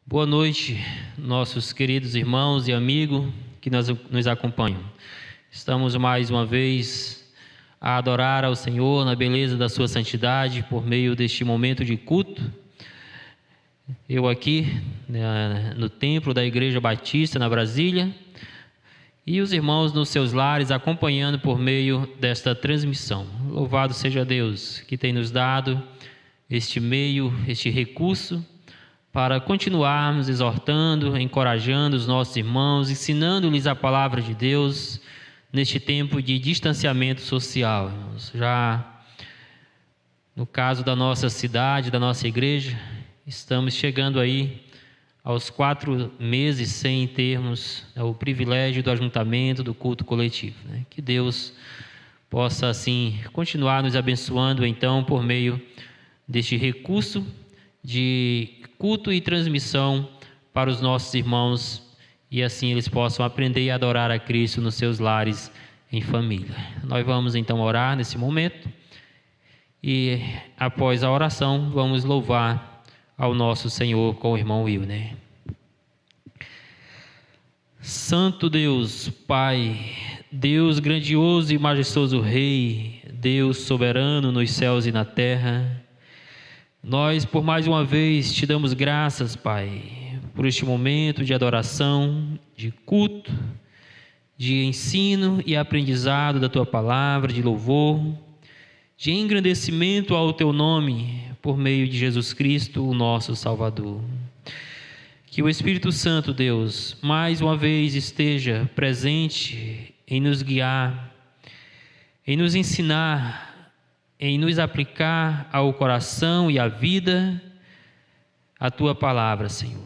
Boa noite, nossos queridos irmãos e amigos que nos acompanham. Estamos mais uma vez a adorar ao Senhor na beleza da sua santidade por meio deste momento de culto. Eu aqui no templo da Igreja Batista na Brasília e os irmãos nos seus lares acompanhando por meio desta transmissão. Louvado seja Deus que tem nos dado este meio, este recurso para continuarmos exortando, encorajando os nossos irmãos, ensinando-lhes a palavra de Deus neste tempo de distanciamento social. Já no caso da nossa cidade, da nossa igreja, estamos chegando aí aos 4 meses sem termos o privilégio do ajuntamento, do culto coletivo. Que Deus possa assim continuar nos abençoando então por meio deste recurso de culto e transmissão para os nossos irmãos e assim eles possam aprender e adorar a Cristo nos seus lares em família. Nós vamos então orar nesse momento e após a oração vamos louvar ao nosso Senhor com o irmão Wilner. Santo Deus, Pai, Deus grandioso e majestoso Rei, Deus soberano nos céus e na terra, nós, por mais uma vez, te damos graças, Pai, por este momento de adoração, de culto, de ensino e aprendizado da Tua palavra, de louvor, de engrandecimento ao Teu nome, por meio de Jesus Cristo, o nosso Salvador. Que o Espírito Santo, Deus, mais uma vez esteja presente em nos guiar, em nos ensinar, em nos aplicar ao coração e à vida a Tua palavra, Senhor.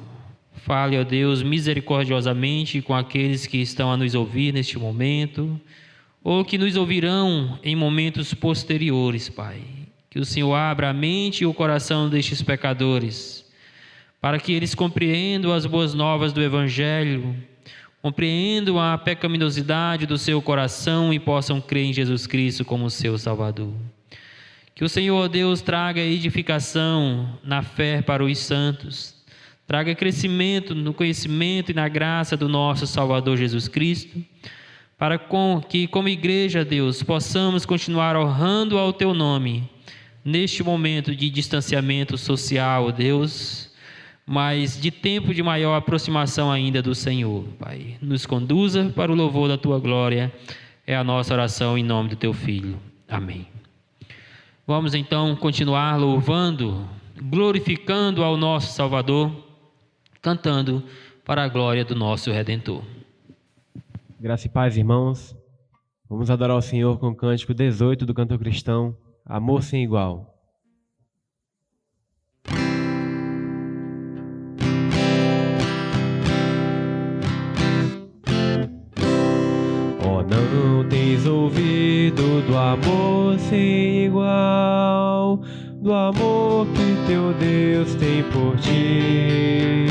Fale, ó Deus, misericordiosamente com aqueles que estão a nos ouvir neste momento, ou que nos ouvirão em momentos posteriores, Pai. Que o Senhor abra a mente e o coração destes pecadores, para que eles compreendam as boas novas do Evangelho, compreendam a pecaminosidade do seu coração e possam crer em Jesus Cristo como seu Salvador. Que o Senhor, Deus, traga edificação na fé para os santos, traga crescimento no conhecimento e na graça do nosso Salvador Jesus Cristo, para que, como igreja, Deus, possamos continuar honrando ao Teu nome, neste momento de distanciamento social, Deus, mas de tempo de maior aproximação ainda do Senhor, Pai. Nos conduza para o louvor da Tua glória, é a nossa oração em nome do Teu Filho. Amém. Vamos então continuar louvando, glorificando ao nosso Salvador, cantando para a glória do nosso Redentor. Graça e paz, irmãos. Vamos adorar o Senhor com o cântico 18 do cantor cristão, Amor Sem Igual. Não tens ouvido do amor sem igual, do amor que teu Deus tem por ti,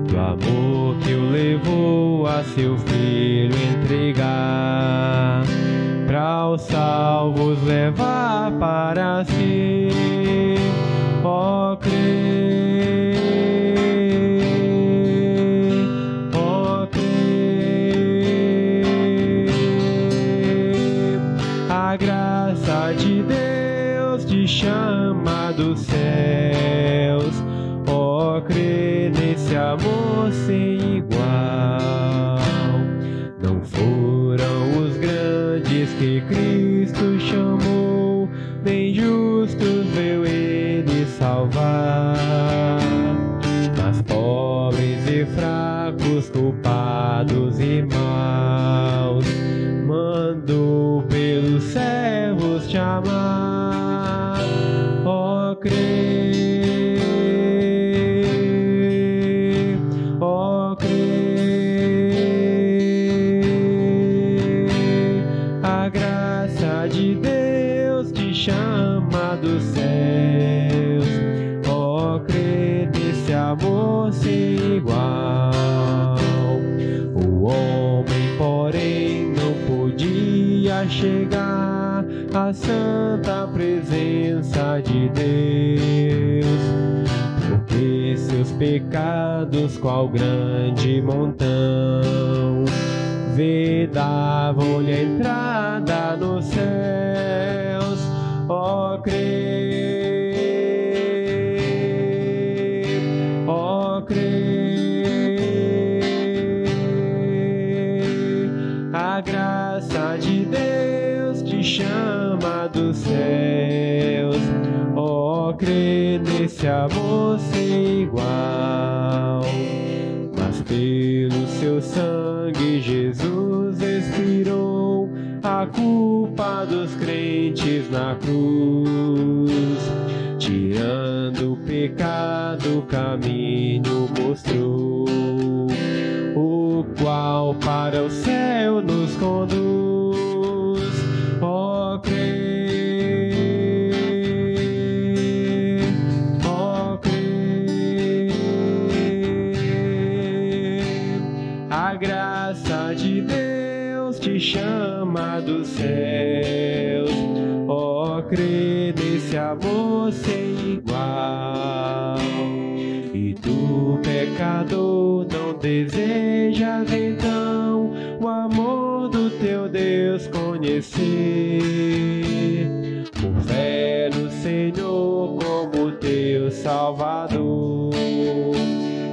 do amor que o levou a seu Filho entregar, para os salvos levar para si. Ó a graça de Deus te chama dos céus, ó, crê nesse amor sem igual. Não foram os grandes que Cristo chamou, nem justos veio Ele salvar, mas pobres e fracos, culpados e maus, mandou pelos servos te amar. Ó, crê, ó, crê, a graça de Deus te chama dos céus, ó, crê nesse amor sem igual. O homem, porém, não podia chegar à santa presença de Deus, porque seus pecados qual grande montão, vedavam-lhe a entrada nos céus. Ó crer, ó crer, a graça de Deus te chama dos céus. Ó crer nesse amor sem igual, mas pelo seu sangue Jesus expirou a culpa dos crentes na cruz, tirando o pecado, o caminho mostrou, o qual para o céu nos conduz. Ó crer, ó crer, a graça de Deus te chama dos céus. Ó crer nesse amor sem igual, e tu, pecador, não desejas então o amor do teu Deus conhecer, por fé no Senhor como teu Salvador,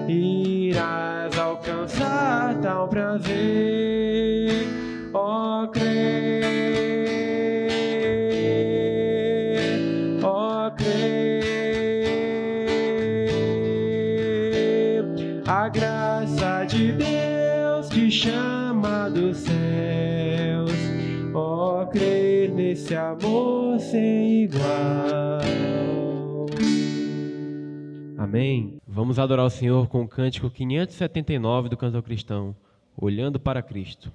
irás alcançar tal prazer. Ó crer, ó crer, a graça de Deus te chama dos céus. Ó crer nesse amor sem igual. Amém. Vamos adorar o Senhor com o cântico 579 do Cantor Cristão, Olhando para Cristo.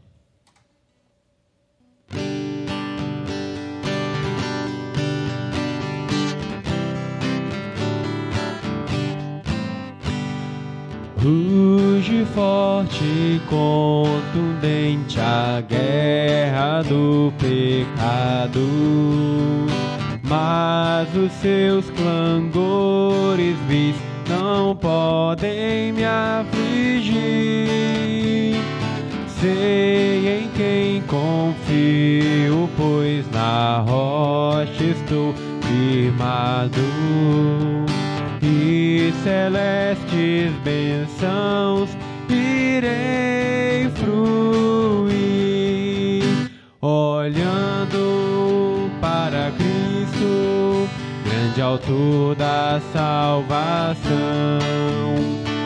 Ruge forte e contundente a guerra do pecado, mas os seus clangores vis não podem me afligir. Sei em quem confio, pois na rocha estou firmado, e celestes bênçãos irei fruir, olhando para Cristo, grande autor da salvação.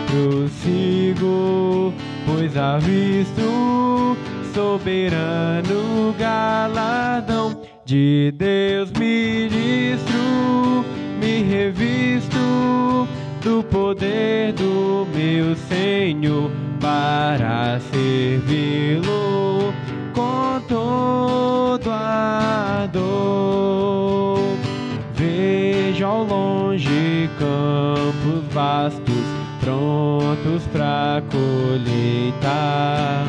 Prossigo, pois avisto soberano galardão de Deus ministro, me revisto do poder do meu Senhor para servi-lo com todo ardor. Vejo ao longe campos vastos prontos para colheita,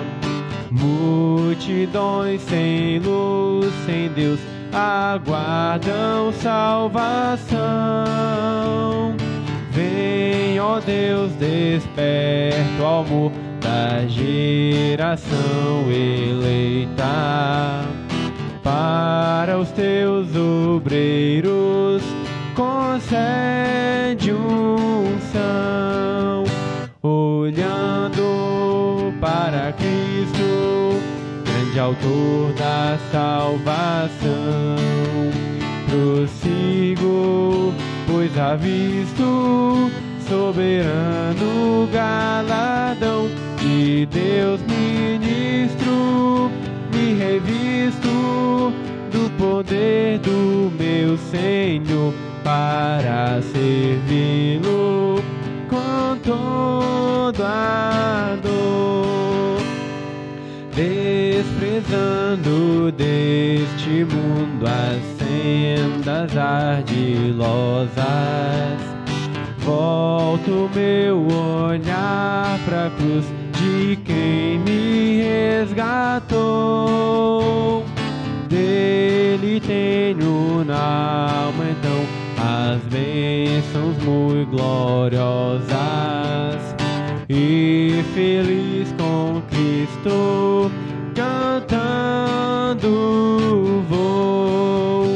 multidões sem luz, sem Deus aguardam salvação. Vem, ó Deus, desperta o amor da geração eleita, para os teus obreiros concede unção, olhando para Cristo, grande autor da salvação. Prossigo, pois avisto soberano galardão de Deus ministro, me revisto do poder do meu Senhor para servi-lo com todo ardor. Desprezando deste mundo as sendas ardilosas, volto meu olhar pra cruz de quem me resgatou. Dele tenho na alma então a as bênçãos muito gloriosas, e feliz com Cristo cantando vou,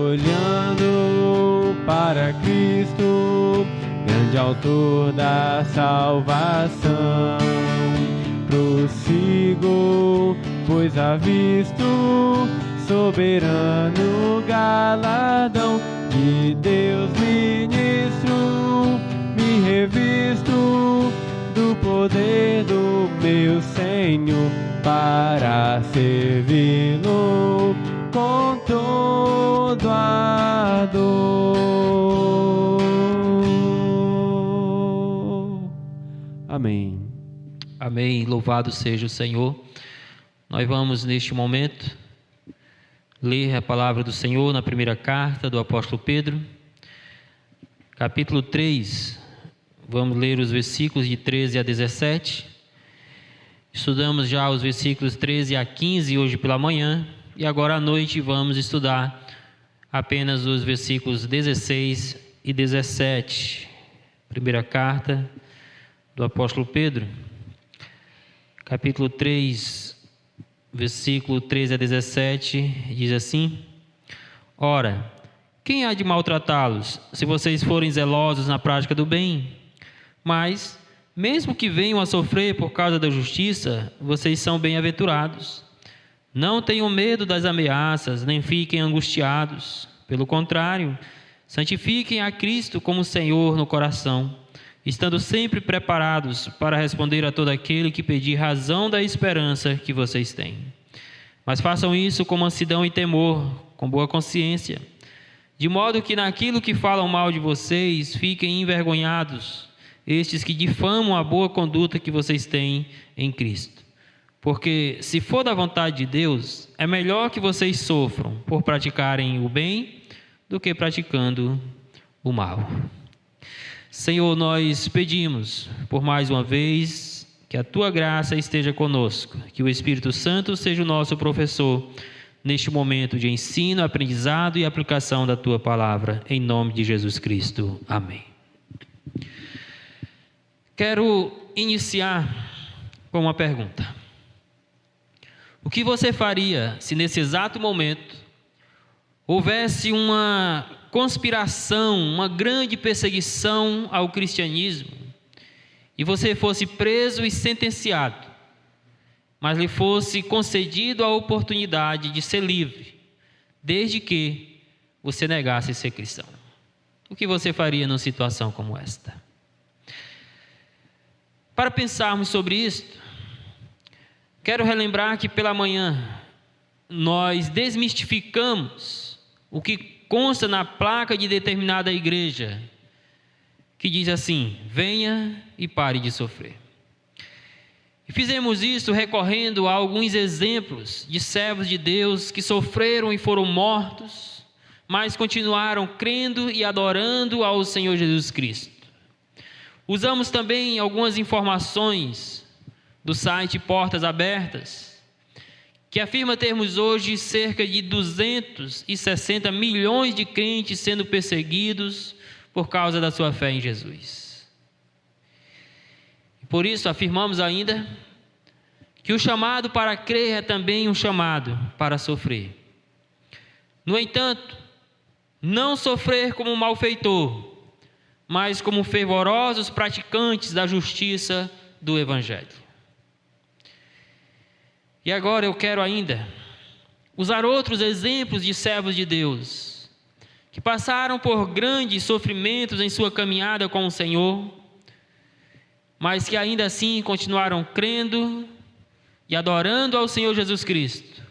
olhando para Cristo, grande autor da salvação. Prossigo, pois avisto soberano galardão de Deus ministro, me revisto do poder do meu Senhor para servi-lo com todo ardor. Amém. Amém. Louvado seja o Senhor. Nós vamos neste momento ler a palavra do Senhor na primeira carta do apóstolo Pedro, capítulo 3. Vamos ler os versículos de 13 a 17. Estudamos já os versículos 13 a 15 hoje pela manhã, e agora à noite vamos estudar apenas os versículos 16 e 17. Primeira carta do apóstolo Pedro, capítulo 3, versículo 13 a 17, diz assim: Ora, quem há de maltratá-los, se vocês forem zelosos na prática do bem? Mas, mesmo que venham a sofrer por causa da justiça, vocês são bem-aventurados. Não tenham medo das ameaças, nem fiquem angustiados. Pelo contrário, santifiquem a Cristo como Senhor no coração, estando sempre preparados para responder a todo aquele que pedir razão da esperança que vocês têm. Mas façam isso com mansidão e temor, com boa consciência, de modo que naquilo que falam mal de vocês fiquem envergonhados estes que difamam a boa conduta que vocês têm em Cristo. Porque, se for da vontade de Deus, é melhor que vocês sofram por praticarem o bem do que praticando o mal. Senhor, nós pedimos, por mais uma vez, que a Tua graça esteja conosco, que o Espírito Santo seja o nosso professor neste momento de ensino, aprendizado e aplicação da Tua palavra, em nome de Jesus Cristo. Amém. Quero iniciar com uma pergunta. O que você faria se nesse exato momento houvesse uma conspiração, uma grande perseguição ao cristianismo, e você fosse preso e sentenciado, mas lhe fosse concedido a oportunidade de ser livre, desde que você negasse ser cristão? O que você faria numa situação como esta? Para pensarmos sobre isto, quero relembrar que pela manhã nós desmistificamos o que consta na placa de determinada igreja, que diz assim: venha e pare de sofrer. E fizemos isso recorrendo a alguns exemplos de servos de Deus que sofreram e foram mortos, mas continuaram crendo e adorando ao Senhor Jesus Cristo. Usamos também algumas informações do site Portas Abertas, que afirma termos hoje cerca de 260 milhões de crentes sendo perseguidos por causa da sua fé em Jesus. Por isso afirmamos ainda que o chamado para crer é também um chamado para sofrer. No entanto, não sofrer como um malfeitor, mas como fervorosos praticantes da justiça do Evangelho. E agora eu quero ainda usar outros exemplos de servos de Deus, que passaram por grandes sofrimentos em sua caminhada com o Senhor, mas que ainda assim continuaram crendo e adorando ao Senhor Jesus Cristo,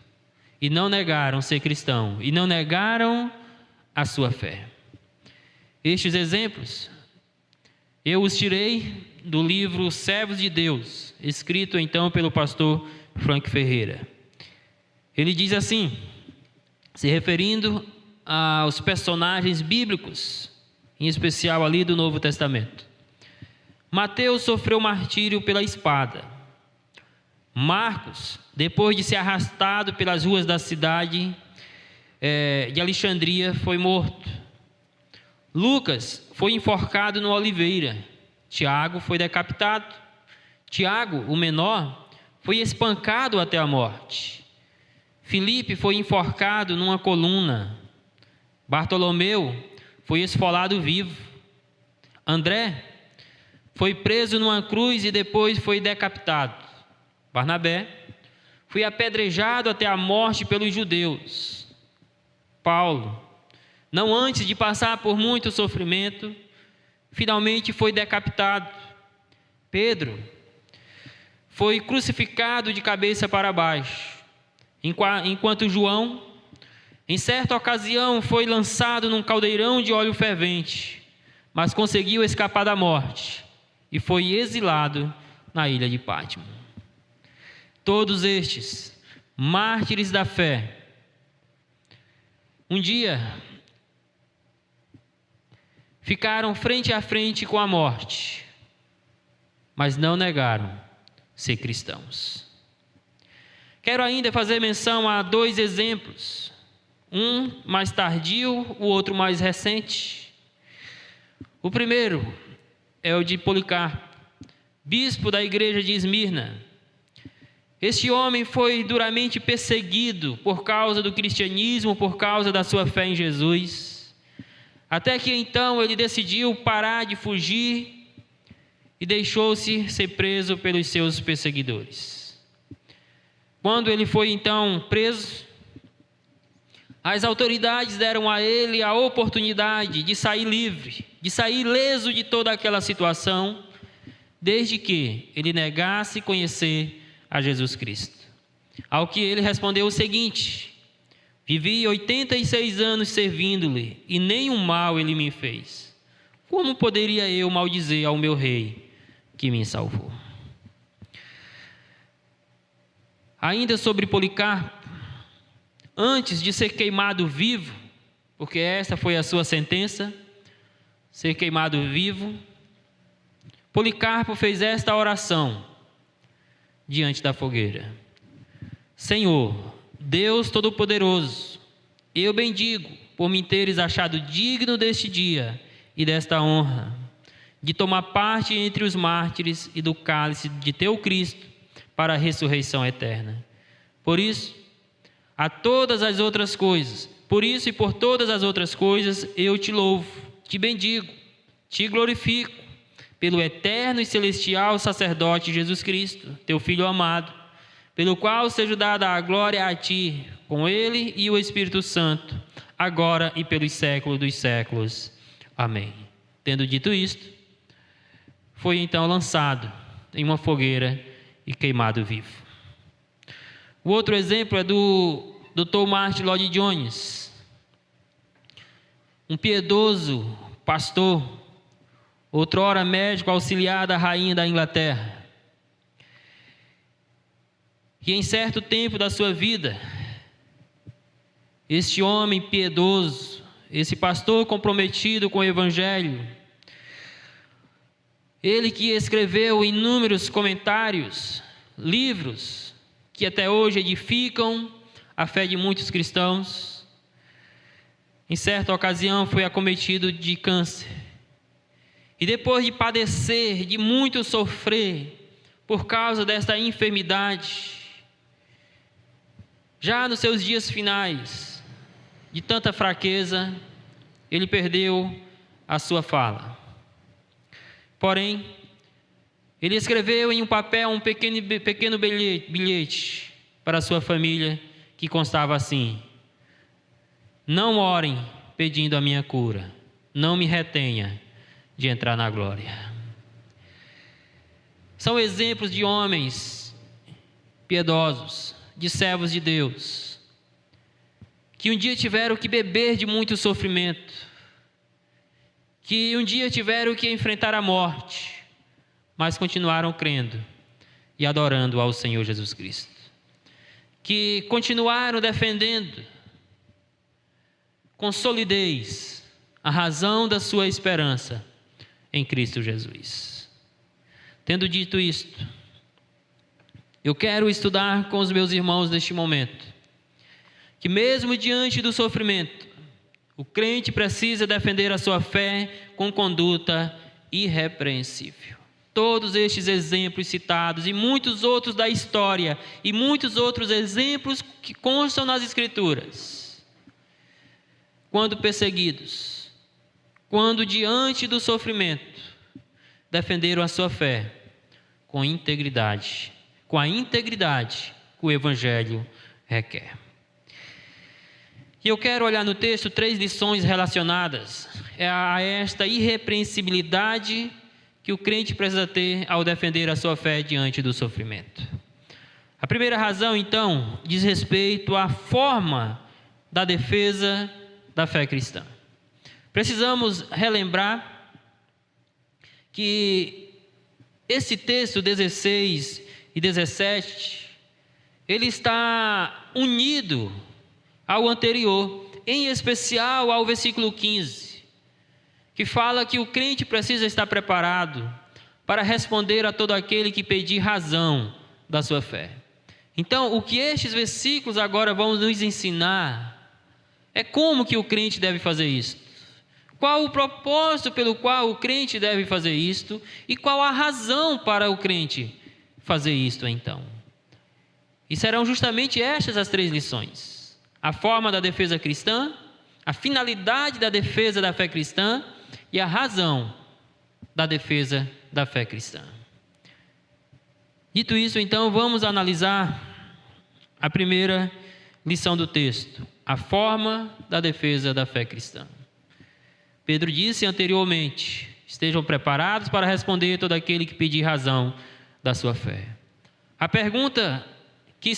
e não negaram ser cristão, e não negaram a sua fé. Estes exemplos eu os tirei do livro Servos de Deus, escrito então pelo pastor Frank Ferreira. Ele diz assim, se referindo aos personagens bíblicos, em especial ali do Novo Testamento: Mateus sofreu martírio pela espada. Marcos, depois de ser arrastado pelas ruas da cidade de Alexandria, foi morto. Lucas foi enforcado no Oliveira. Tiago foi decapitado. Tiago, o menor, foi espancado até a morte. Filipe foi enforcado numa coluna. Bartolomeu foi esfolado vivo. André foi preso numa cruz e depois foi decapitado. Barnabé foi apedrejado até a morte pelos judeus. Paulo, não antes de passar por muito sofrimento, finalmente foi decapitado. Pedro foi crucificado de cabeça para baixo, enquanto João, em certa ocasião, foi lançado num caldeirão de óleo fervente, mas conseguiu escapar da morte e foi exilado na ilha de Pátimo. Todos estes mártires da fé, um dia ficaram frente a frente com a morte, mas não negaram ser cristãos. Quero ainda fazer menção a 2 exemplos, um mais tardio, o outro mais recente. O primeiro é o de Policarpo, bispo da igreja de Esmirna. Este homem foi duramente perseguido por causa do cristianismo, por causa da sua fé em Jesus, até que então ele decidiu parar de fugir e deixou-se ser preso pelos seus perseguidores. Quando ele foi então preso, as autoridades deram a ele a oportunidade de sair livre, de sair ileso de toda aquela situação, desde que ele negasse conhecer a Jesus Cristo. Ao que ele respondeu o seguinte: vivi 86 anos servindo-lhe e nenhum mal ele me fez. Como poderia eu maldizer ao meu rei que me salvou? Ainda sobre Policarpo, antes de ser queimado vivo, porque esta foi a sua sentença, ser queimado vivo, Policarpo fez esta oração diante da fogueira: Senhor, Deus Todo-Poderoso, eu bendigo por me teres achado digno deste dia e desta honra, de tomar parte entre os mártires e do cálice de teu Cristo para a ressurreição eterna. Por isso, a todas as outras coisas, por isso e por todas as outras coisas, eu te louvo, te bendigo, te glorifico, pelo eterno e celestial sacerdote Jesus Cristo, teu Filho amado, pelo qual seja dada a glória a ti, com ele e o Espírito Santo, agora e pelos séculos dos séculos. Amém. Tendo dito isto, foi então lançado em uma fogueira e queimado vivo. O outro exemplo é do Dr. Martin Lloyd Jones, um piedoso pastor, outrora médico auxiliar da rainha da Inglaterra, que em certo tempo da sua vida, este homem piedoso, esse pastor comprometido com o Evangelho, ele que escreveu inúmeros comentários, livros, que até hoje edificam a fé de muitos cristãos, em certa ocasião foi acometido de câncer. E depois de padecer, de muito sofrer, por causa desta enfermidade, já nos seus dias finais, de tanta fraqueza, ele perdeu a sua fala. Porém, ele escreveu em um papel um pequeno bilhete para a sua família, que constava assim: não orem pedindo a minha cura, não me retenha de entrar na glória. São exemplos de homens piedosos, de servos de Deus, que um dia tiveram que beber de muito sofrimento, que um dia tiveram que enfrentar a morte, mas continuaram crendo e adorando ao Senhor Jesus Cristo, que continuaram defendendo com solidez a razão da sua esperança em Cristo Jesus. Tendo dito isto, eu quero estudar com os meus irmãos neste momento, que mesmo diante do sofrimento, O crente precisa defender a sua fé com conduta irrepreensível. Todos estes exemplos citados e muitos outros da história e muitos outros exemplos que constam nas Escrituras. Quando perseguidos, quando diante do sofrimento, defenderam a sua fé com integridade, com a integridade que o Evangelho requer. E eu quero olhar no texto 3 lições relacionadas a esta irrepreensibilidade que o crente precisa ter ao defender a sua fé diante do sofrimento. A primeira razão, então, diz respeito à forma da defesa da fé cristã. Precisamos relembrar que esse texto 16 e 17, ele está unido ao anterior, em especial ao versículo 15, que fala que o crente precisa estar preparado para responder a todo aquele que pedir razão da sua fé. Então, o que estes versículos agora vão nos ensinar é como que o crente deve fazer isto. Qual o propósito pelo qual o crente deve fazer isto e qual a razão para o crente fazer isto então. E serão justamente estas as 3 lições. A forma da defesa cristã, a finalidade da defesa da fé cristã e a razão da defesa da fé cristã. Dito isso, então, vamos analisar a primeira lição do texto, a forma da defesa da fé cristã. Pedro disse anteriormente: estejam preparados para responder todo aquele que pedir razão da sua fé. A pergunta que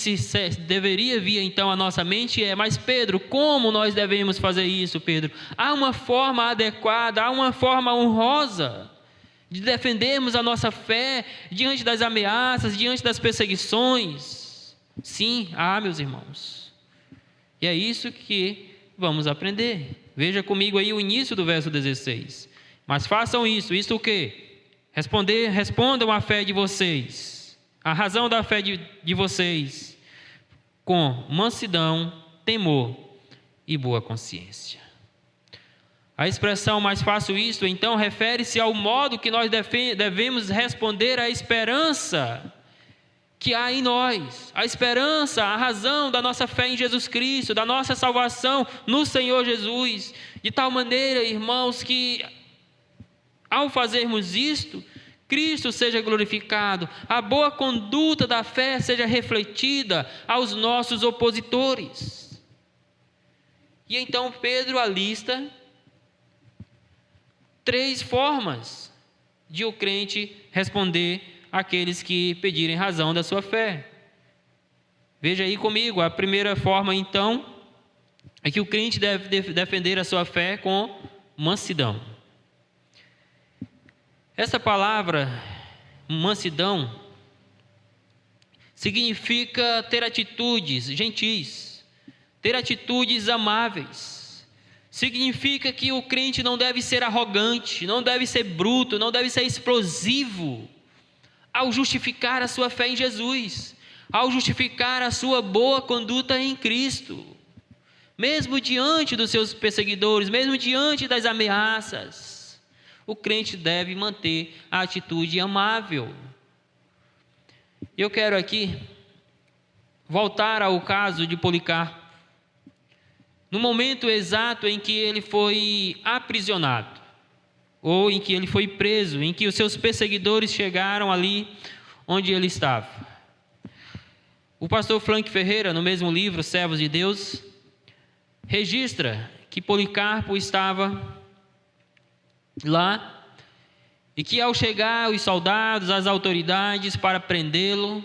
deveria vir então à nossa mente é: mas Pedro, como nós devemos fazer isso, Pedro? Há uma forma adequada, há uma forma honrosa de defendermos a nossa fé diante das ameaças, diante das perseguições? Sim, há, meus irmãos. E é isso que vamos aprender. Veja comigo aí o início do verso 16. Mas façam isso o quê? Respondam a fé de vocês, a razão da fé de vocês, com mansidão, temor e boa consciência. A expressão "mais faço isto", então, refere-se ao modo que nós devemos responder à esperança que há em nós, a esperança, a razão da nossa fé em Jesus Cristo, da nossa salvação no Senhor Jesus, de tal maneira, irmãos, que ao fazermos isto, Cristo seja glorificado, a boa conduta da fé seja refletida aos nossos opositores. E então Pedro alista 3 formas de o crente responder àqueles que pedirem razão da sua fé. Veja aí comigo, a primeira forma então é que o crente deve defender a sua fé com mansidão. Essa palavra mansidão significa ter atitudes gentis, ter atitudes amáveis. Significa que o crente não deve ser arrogante, não deve ser bruto, não deve ser explosivo ao justificar a sua fé em Jesus, ao justificar a sua boa conduta em Cristo, mesmo diante dos seus perseguidores, mesmo diante das ameaças, o crente deve manter a atitude amável. Eu quero aqui voltar ao caso de Policarpo, no momento exato em que ele foi aprisionado, ou em que ele foi preso, em que os seus perseguidores chegaram ali onde ele estava. O pastor Frank Ferreira, no mesmo livro, Servos de Deus, registra que Policarpo estava lá e que ao chegar os soldados, as autoridades para prendê-lo,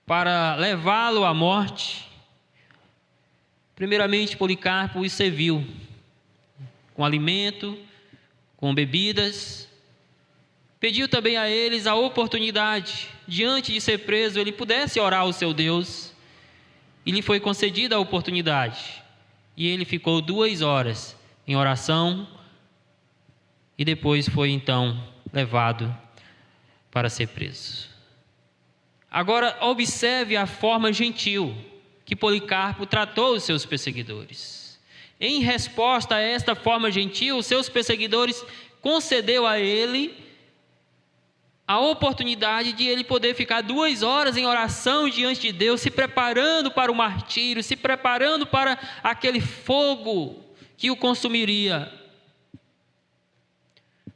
para levá-lo à morte, primeiramente Policarpo os serviu com alimento, com bebidas, pediu também a eles a oportunidade, diante de ser preso, ele pudesse orar ao seu Deus, e lhe foi concedida a oportunidade, e ele ficou 2 horas em oração, e depois foi então levado para ser preso. Agora observe a forma gentil que Policarpo tratou os seus perseguidores. Em resposta a esta forma gentil, os seus perseguidores concedeu a ele a oportunidade de ele poder ficar 2 horas em oração diante de Deus, se preparando para o martírio, se preparando para aquele fogo que o consumiria.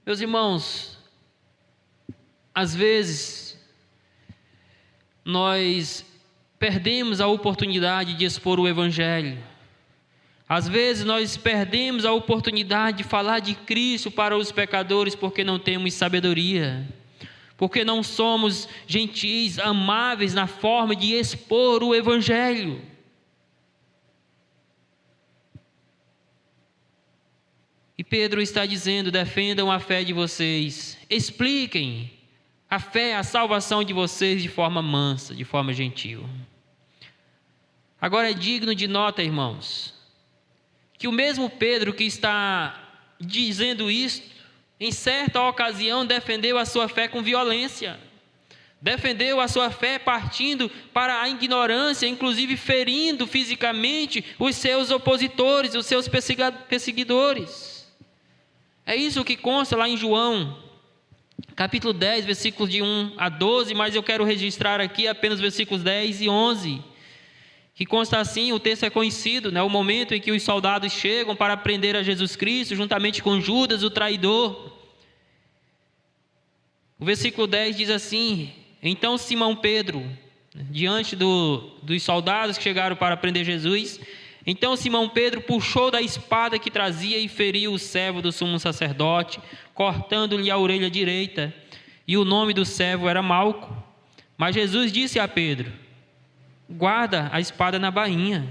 Meus irmãos, às vezes nós perdemos a oportunidade de expor o Evangelho. Às vezes nós perdemos a oportunidade de falar de Cristo para os pecadores porque não temos sabedoria, porque não somos gentis, amáveis na forma de expor o Evangelho. E Pedro está dizendo: defendam a fé de vocês, expliquem a fé, a salvação de vocês de forma mansa, de forma gentil. Agora é digno de nota, irmãos, que o mesmo Pedro que está dizendo isto, em certa ocasião defendeu a sua fé com violência, defendeu a sua fé partindo para a ignorância, inclusive ferindo fisicamente os seus opositores, os seus perseguidores. É isso que consta lá em João, capítulo 10, versículos de 1 a 12, mas eu quero registrar aqui apenas versículos 10 e 11, que consta assim, o texto é conhecido, o momento em que os soldados chegam para prender a Jesus Cristo, juntamente com Judas, o traidor. O versículo 10 diz assim: então Simão Pedro, diante dos soldados que chegaram para prender Jesus, então Simão Pedro puxou da espada que trazia e feriu o servo do sumo sacerdote, cortando-lhe a orelha direita, e o nome do servo era Malco. Mas Jesus disse a Pedro: guarda a espada na bainha,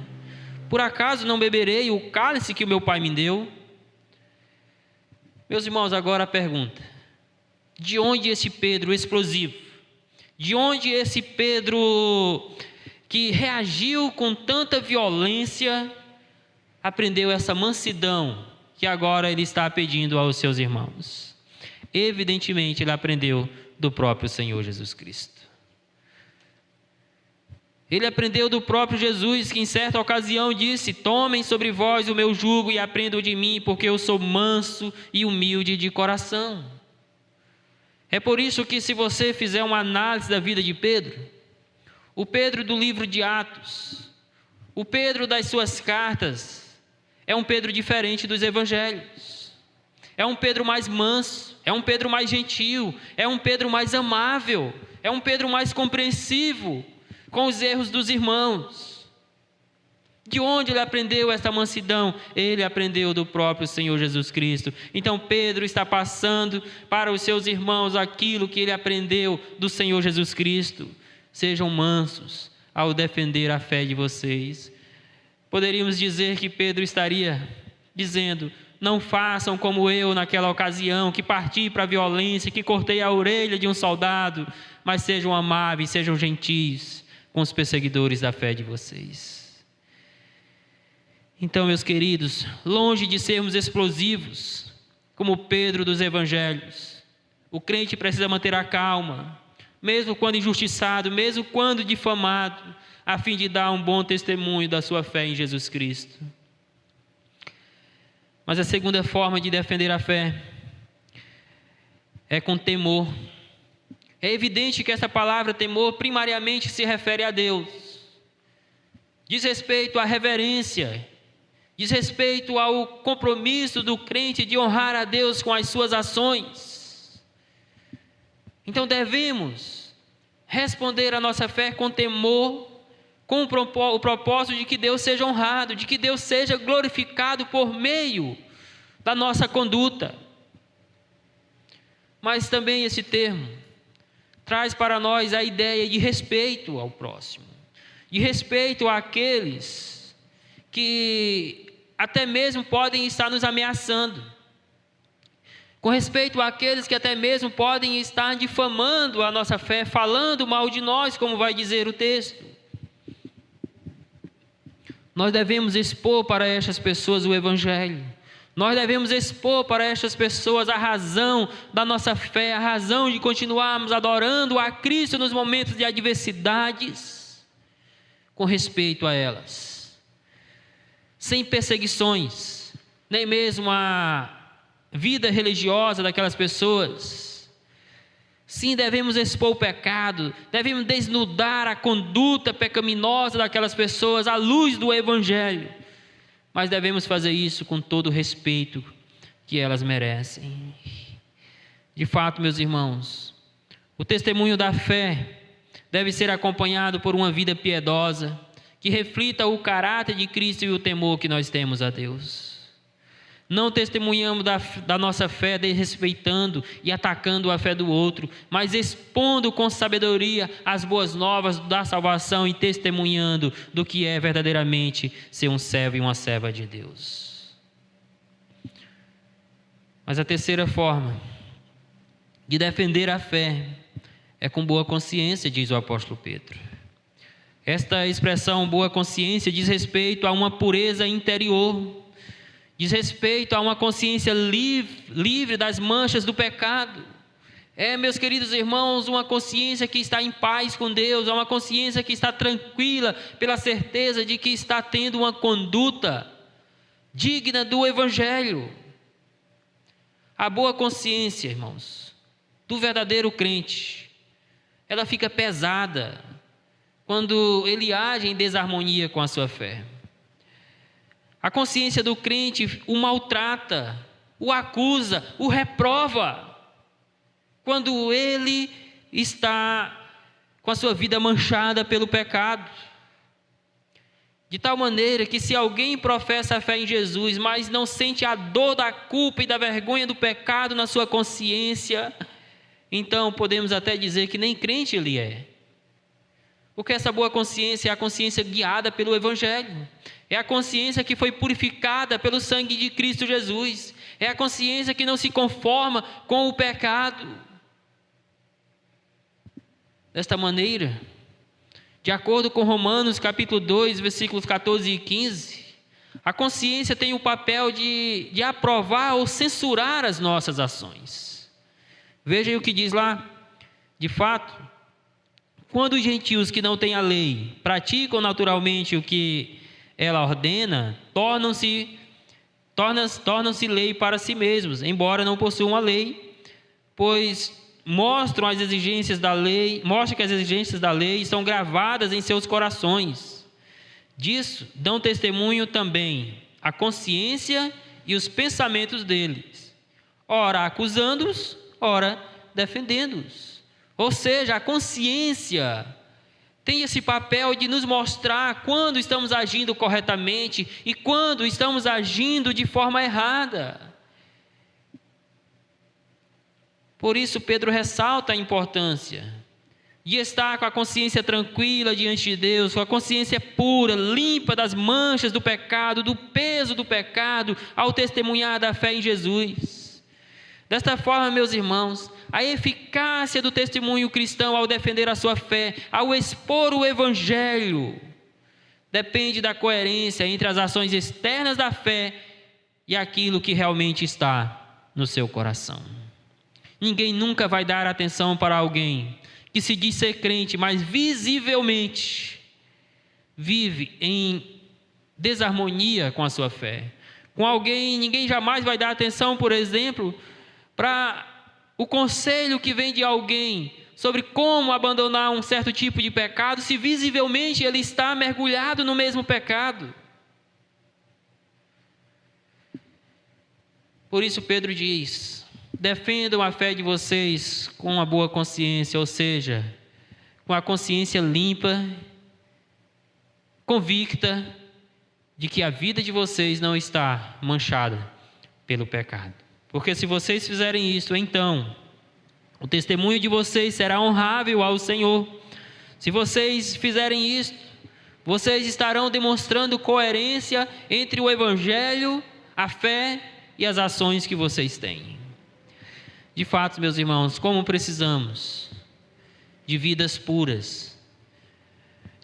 por acaso não beberei o cálice que o meu pai me deu? Meus irmãos, agora a pergunta: de onde esse Pedro explosivo, de onde esse Pedro que reagiu com tanta violência, aprendeu essa mansidão que agora ele está pedindo aos seus irmãos? Evidentemente ele aprendeu do próprio Senhor Jesus Cristo. Ele aprendeu do próprio Jesus, que em certa ocasião disse: tomem sobre vós o meu jugo e aprendam de mim, porque eu sou manso e humilde de coração. É por isso que, se você fizer uma análise da vida de Pedro, o Pedro do livro de Atos, o Pedro das suas cartas, é um Pedro diferente dos evangelhos. É um Pedro mais manso, é um Pedro mais gentil, é um Pedro mais amável, é um Pedro mais compreensivo com os erros dos irmãos. De onde ele aprendeu essa mansidão? Ele aprendeu do próprio Senhor Jesus Cristo. Então Pedro está passando para os seus irmãos aquilo que ele aprendeu do Senhor Jesus Cristo. Sejam mansos ao defender a fé de vocês. Poderíamos dizer que Pedro estaria dizendo: não façam como eu naquela ocasião, que parti para a violência, que cortei a orelha de um soldado, mas sejam amáveis, sejam gentis com os perseguidores da fé de vocês. Então, meus queridos, longe de sermos explosivos, como Pedro dos evangelhos, o crente precisa manter a calma, mesmo quando injustiçado, mesmo quando difamado, a fim de dar um bom testemunho da sua fé em Jesus Cristo. Mas a segunda forma de defender a fé é com temor. É evidente que essa palavra temor primariamente se refere a Deus. Diz respeito à reverência, diz respeito ao compromisso do crente de honrar a Deus com as suas ações. Então devemos responder à nossa fé com temor, com o propósito de que Deus seja honrado, de que Deus seja glorificado por meio da nossa conduta. Mas também esse termo traz para nós a ideia de respeito ao próximo, de respeito àqueles que até mesmo podem estar nos ameaçando, com respeito àqueles que até mesmo podem estar difamando a nossa fé, falando mal de nós, como vai dizer o texto. Nós devemos expor para estas pessoas o Evangelho. Nós devemos expor para estas pessoas a razão da nossa fé, a razão de continuarmos adorando a Cristo nos momentos de adversidades, com respeito a elas. sem perseguições, nem mesmo a vida religiosa daquelas pessoas. Sim, devemos expor o pecado, devemos desnudar a conduta pecaminosa daquelas pessoas à luz do Evangelho, mas devemos fazer isso com todo o respeito que elas merecem. De fato, meus irmãos, o testemunho da fé deve ser acompanhado por uma vida piedosa, que reflita o caráter de Cristo e o temor que nós temos a Deus. Não testemunhamos da nossa fé desrespeitando e atacando a fé do outro, mas expondo com sabedoria as boas novas da salvação e testemunhando do que é verdadeiramente ser um servo e uma serva de Deus. Mas a terceira forma de defender a fé é com boa consciência, diz o apóstolo Pedro. Esta expressão boa consciência diz respeito a uma pureza interior, diz respeito a uma consciência livre das manchas do pecado. Meus queridos irmãos, uma consciência que está em paz com Deus, uma consciência que está tranquila pela certeza de que está tendo uma conduta digna do Evangelho. A boa consciência, irmãos, do verdadeiro crente, ela fica pesada quando ele age em desarmonia com a sua fé. A consciência do crente o maltrata, o acusa, o reprova, quando ele está com a sua vida manchada pelo pecado. De tal maneira que se alguém professa a fé em Jesus, mas não sente a dor da culpa e da vergonha do pecado na sua consciência, então podemos até dizer que nem crente ele é. Porque essa boa consciência é a consciência guiada pelo Evangelho. É a consciência que foi purificada pelo sangue de Cristo Jesus. É a consciência que não se conforma com o pecado. Desta maneira, de acordo com Romanos capítulo 2, versículos 14 e 15, a consciência tem o papel de aprovar ou censurar as nossas ações. Vejam o que diz lá. De fato, quando os gentios que não têm a lei praticam naturalmente o que ela ordena, tornam-se lei para si mesmos, embora não possuam a lei, pois mostram que as exigências da lei estão gravadas em seus corações. Disso dão testemunho também a consciência e os pensamentos deles, ora acusando-os, ora defendendo-os. Ou seja, a consciência tem esse papel de nos mostrar quando estamos agindo corretamente e quando estamos agindo de forma errada. Por isso, Pedro ressalta a importância de estar com a consciência tranquila diante de Deus, com a consciência pura, limpa das manchas do pecado, do peso do pecado, ao testemunhar da fé em Jesus. Desta forma, meus irmãos, a eficácia do testemunho cristão ao defender a sua fé, ao expor o Evangelho, depende da coerência entre as ações externas da fé e aquilo que realmente está no seu coração. Ninguém nunca vai dar atenção para alguém que se diz ser crente, mas visivelmente vive em desarmonia com a sua fé. Ninguém jamais vai dar atenção, por exemplo, para o conselho que vem de alguém sobre como abandonar um certo tipo de pecado, se visivelmente ele está mergulhado no mesmo pecado. Por isso Pedro diz: defendam a fé de vocês com uma boa consciência, ou seja, com a consciência limpa, convicta de que a vida de vocês não está manchada pelo pecado. Porque se vocês fizerem isso, então o testemunho de vocês será honrável ao Senhor. Se vocês fizerem isso, vocês estarão demonstrando coerência entre o Evangelho, a fé e as ações que vocês têm. De fato, meus irmãos, como precisamos de vidas puras,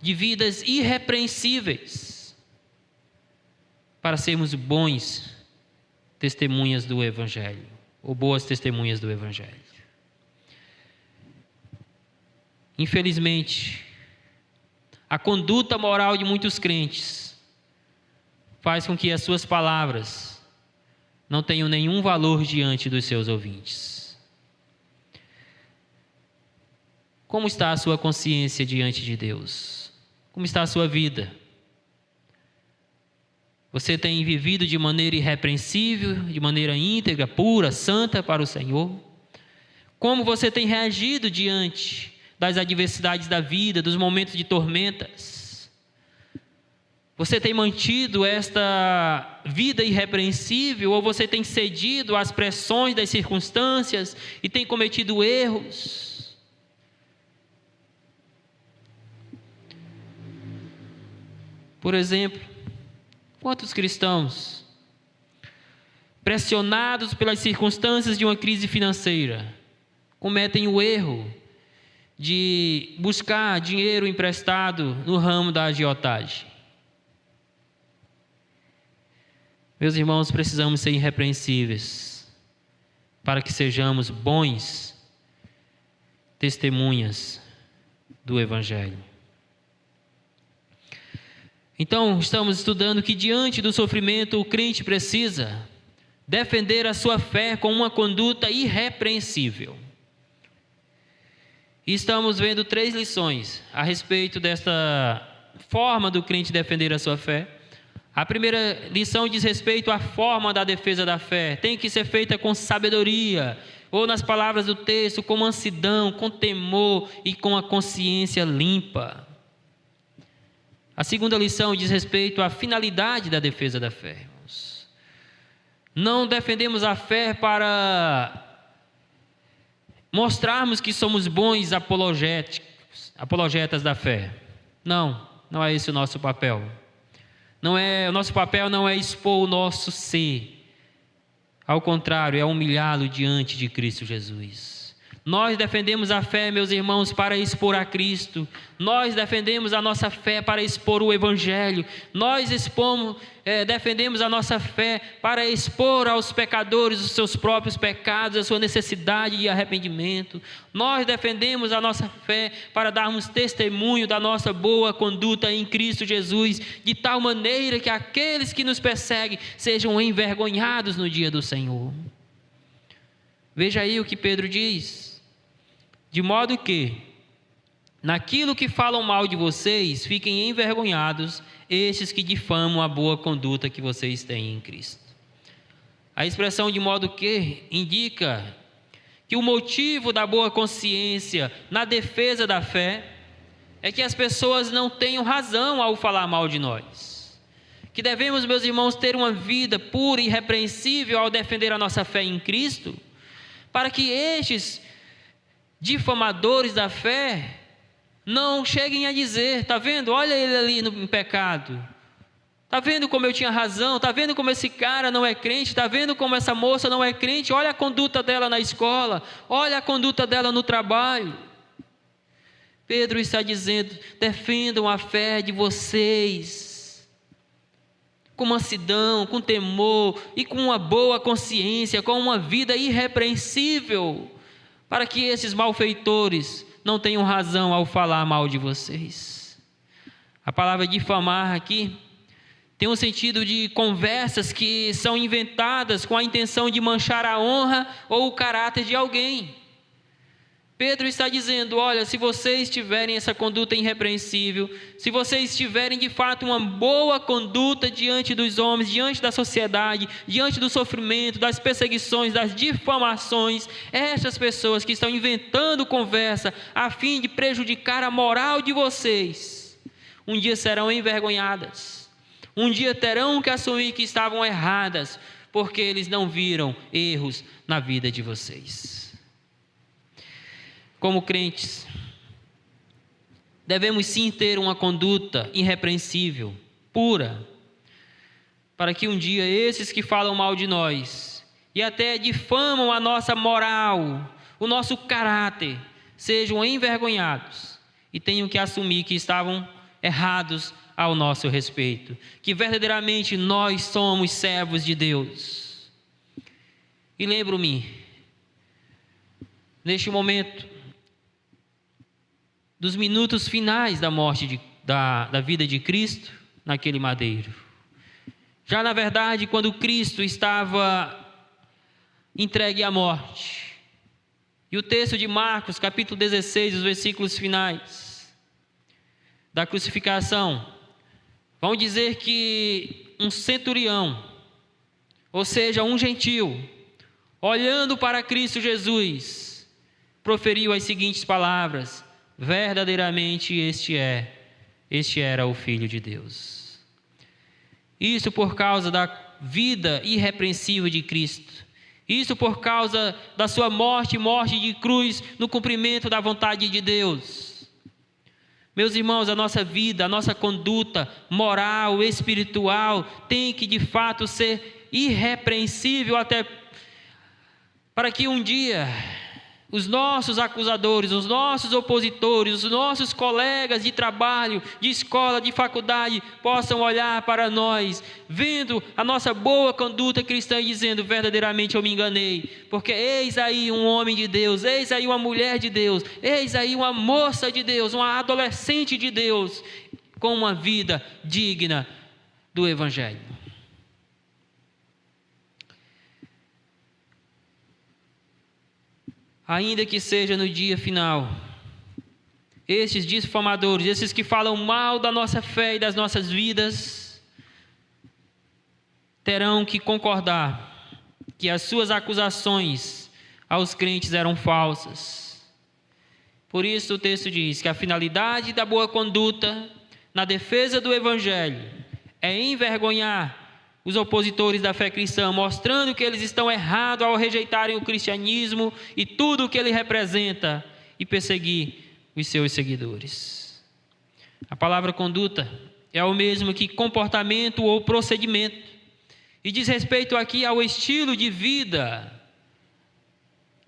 de vidas irrepreensíveis, para sermos bons testemunhas do Evangelho, ou boas testemunhas do Evangelho. Infelizmente, a conduta moral de muitos crentes faz com que as suas palavras não tenham nenhum valor diante dos seus ouvintes. Como está a sua consciência diante de Deus? Como está a sua vida? Você tem vivido de maneira irrepreensível, de maneira íntegra, pura, santa para o Senhor? Como você tem reagido diante das adversidades da vida, dos momentos de tormentas? Você tem mantido esta vida irrepreensível ou você tem cedido às pressões das circunstâncias e tem cometido erros? Por exemplo, quantos cristãos, pressionados pelas circunstâncias de uma crise financeira, cometem o erro de buscar dinheiro emprestado no ramo da agiotagem? Meus irmãos, precisamos ser irrepreensíveis para que sejamos bons testemunhas do Evangelho. Então, estamos estudando que diante do sofrimento o crente precisa defender a sua fé com uma conduta irrepreensível. E estamos vendo 3 lições a respeito desta forma do crente defender a sua fé. A primeira lição diz respeito à forma da defesa da fé. Tem que ser feita com sabedoria, ou nas palavras do texto, com mansidão, com temor e com a consciência limpa. A segunda lição diz respeito à finalidade da defesa da fé, irmãos. Não defendemos a fé para mostrarmos que somos bons apologetas da fé. Não é esse o nosso papel. O nosso papel não é expor o nosso ser. Ao contrário, é humilhá-lo diante de Cristo Jesus. Nós defendemos a fé, meus irmãos, para expor a Cristo. Nós defendemos a nossa fé para expor o Evangelho. Nós defendemos a nossa fé para expor aos pecadores os seus próprios pecados, a sua necessidade de arrependimento. Nós defendemos a nossa fé para darmos testemunho da nossa boa conduta em Cristo Jesus, de tal maneira que aqueles que nos perseguem sejam envergonhados no dia do Senhor. Veja aí o que Pedro diz. De modo que, naquilo que falam mal de vocês, fiquem envergonhados estes que difamam a boa conduta que vocês têm em Cristo. A expressão de modo que indica que o motivo da boa consciência na defesa da fé é que as pessoas não tenham razão ao falar mal de nós. Que devemos, meus irmãos, ter uma vida pura e irrepreensível ao defender a nossa fé em Cristo, para que estes difamadores da fé não cheguem a dizer: está vendo, olha ele ali em pecado, está vendo como eu tinha razão, está vendo como esse cara não é crente, está vendo como essa moça não é crente, olha a conduta dela na escola, olha a conduta dela no trabalho. Pedro está dizendo: defendam a fé de vocês com mansidão, com temor e com uma boa consciência, com uma vida irrepreensível, para que esses malfeitores não tenham razão ao falar mal de vocês. A palavra difamar aqui tem um sentido de conversas que são inventadas com a intenção de manchar a honra ou o caráter de alguém. Pedro está dizendo: olha, se vocês tiverem essa conduta irrepreensível, se vocês tiverem de fato uma boa conduta diante dos homens, diante da sociedade, diante do sofrimento, das perseguições, das difamações, estas pessoas que estão inventando conversa a fim de prejudicar a moral de vocês, um dia serão envergonhadas, um dia terão que assumir que estavam erradas, porque eles não viram erros na vida de vocês. Como crentes, devemos sim ter uma conduta irrepreensível, pura, para que um dia esses que falam mal de nós e até difamam a nossa moral, o nosso caráter, sejam envergonhados e tenham que assumir que estavam errados ao nosso respeito, que verdadeiramente nós somos servos de Deus. E lembro-me, neste momento, dos minutos finais da morte da vida de Cristo naquele madeiro. Já na verdade, quando Cristo estava entregue à morte. E o texto de Marcos, capítulo 16, os versículos finais da crucificação, vão dizer que um centurião, ou seja, um gentil, olhando para Cristo Jesus, proferiu as seguintes palavras: verdadeiramente este era o Filho de Deus. Isso por causa da vida irrepreensível de Cristo. Isso por causa da sua morte de cruz, no cumprimento da vontade de Deus. Meus irmãos, a nossa vida, a nossa conduta moral, espiritual, tem que de fato ser irrepreensível, até para que um dia os nossos acusadores, os nossos opositores, os nossos colegas de trabalho, de escola, de faculdade, possam olhar para nós, vendo a nossa boa conduta cristã e dizendo: verdadeiramente eu me enganei, porque eis aí um homem de Deus, eis aí uma mulher de Deus, eis aí uma moça de Deus, uma adolescente de Deus, com uma vida digna do Evangelho. Ainda que seja no dia final, esses difamadores, esses que falam mal da nossa fé e das nossas vidas, terão que concordar que as suas acusações aos crentes eram falsas. Por isso o texto diz que a finalidade da boa conduta na defesa do Evangelho é envergonhar os opositores da fé cristã, mostrando que eles estão errados ao rejeitarem o cristianismo e tudo o que ele representa, e perseguir os seus seguidores. A palavra conduta é o mesmo que comportamento ou procedimento, e diz respeito aqui ao estilo de vida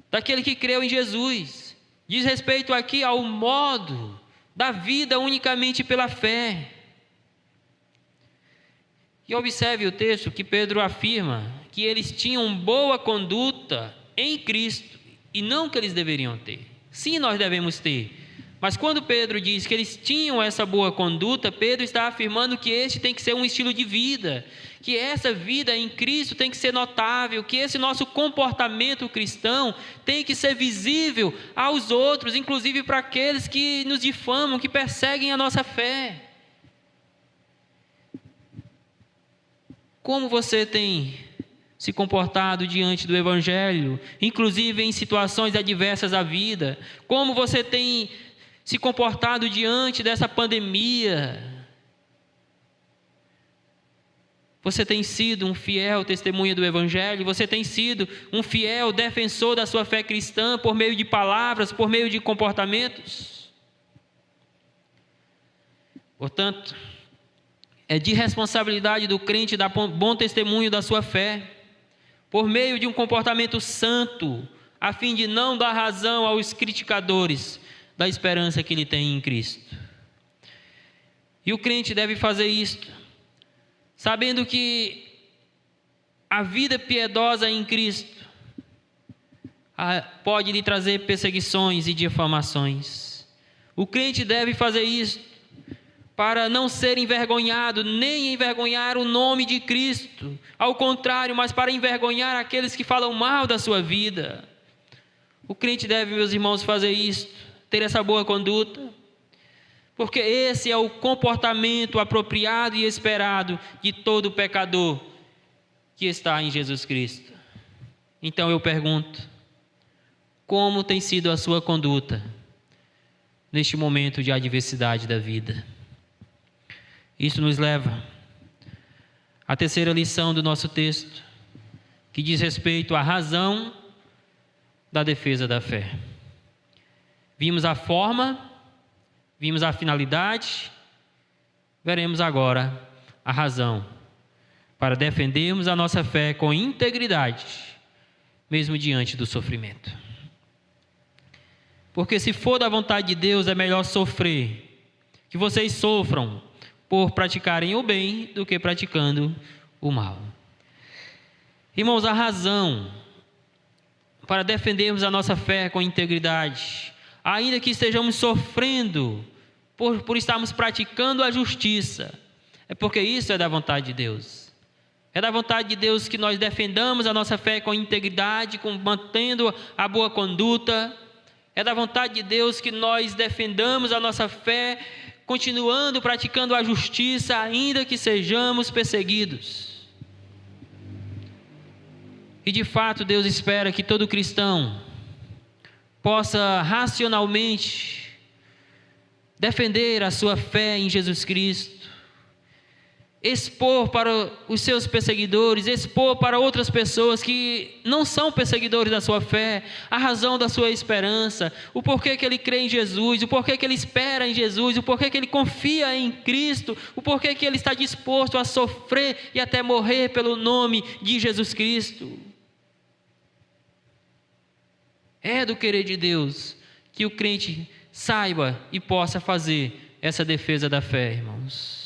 daquele que creu em Jesus, diz respeito aqui ao modo da vida unicamente pela fé. E observe o texto que Pedro afirma que eles tinham boa conduta em Cristo, e não que eles deveriam ter. Sim, nós devemos ter. Mas quando Pedro diz que eles tinham essa boa conduta, Pedro está afirmando que este tem que ser um estilo de vida, que essa vida em Cristo tem que ser notável, que esse nosso comportamento cristão tem que ser visível aos outros, inclusive para aqueles que nos difamam, que perseguem a nossa fé. Como você tem se comportado diante do Evangelho, inclusive em situações adversas à vida? Como você tem se comportado diante dessa pandemia? Você tem sido um fiel testemunha do Evangelho? Você tem sido um fiel defensor da sua fé cristã por meio de palavras, por meio de comportamentos? Portanto, é de responsabilidade do crente dar bom testemunho da sua fé, por meio de um comportamento santo, a fim de não dar razão aos criticadores da esperança que ele tem em Cristo. E o crente deve fazer isto, sabendo que a vida piedosa em Cristo pode lhe trazer perseguições e difamações. O crente deve fazer isto para não ser envergonhado, nem envergonhar o nome de Cristo. Ao contrário, mas para envergonhar aqueles que falam mal da sua vida. O crente deve, meus irmãos, fazer isto, ter essa boa conduta, porque esse é o comportamento apropriado e esperado de todo pecador que está em Jesus Cristo. Então eu pergunto: como tem sido a sua conduta neste momento de adversidade da vida? Isso nos leva à terceira lição do nosso texto, que diz respeito à razão da defesa da fé. Vimos a forma, vimos a finalidade, veremos agora a razão para defendermos a nossa fé com integridade, mesmo diante do sofrimento. Porque se for da vontade de Deus, é melhor sofrer, que vocês sofram por praticarem o bem do que praticando o mal. Irmãos, a razão para defendermos a nossa fé com integridade, ainda que estejamos sofrendo por estarmos praticando a justiça, é porque isso é da vontade de Deus. É da vontade de Deus que nós defendamos a nossa fé com integridade, mantendo a boa conduta. É da vontade de Deus que nós defendamos a nossa fé, continuando praticando a justiça, ainda que sejamos perseguidos. E de fato Deus espera que todo cristão possa racionalmente defender a sua fé em Jesus Cristo, expor para os seus perseguidores, expor para outras pessoas que não são perseguidores da sua fé, a razão da sua esperança, o porquê que ele crê em Jesus, o porquê que ele espera em Jesus, o porquê que ele confia em Cristo, o porquê que ele está disposto a sofrer e até morrer pelo nome de Jesus Cristo. É do querer de Deus que o crente saiba e possa fazer essa defesa da fé, irmãos.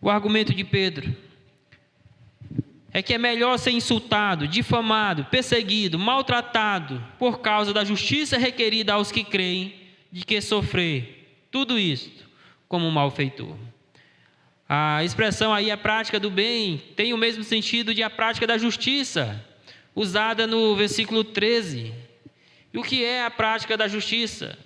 O argumento de Pedro é que é melhor ser insultado, difamado, perseguido, maltratado por causa da justiça requerida aos que creem, de que sofrer tudo isto como um malfeitor. A expressão aí, a prática do bem, tem o mesmo sentido de a prática da justiça, usada no versículo 13. E o que é a prática da justiça?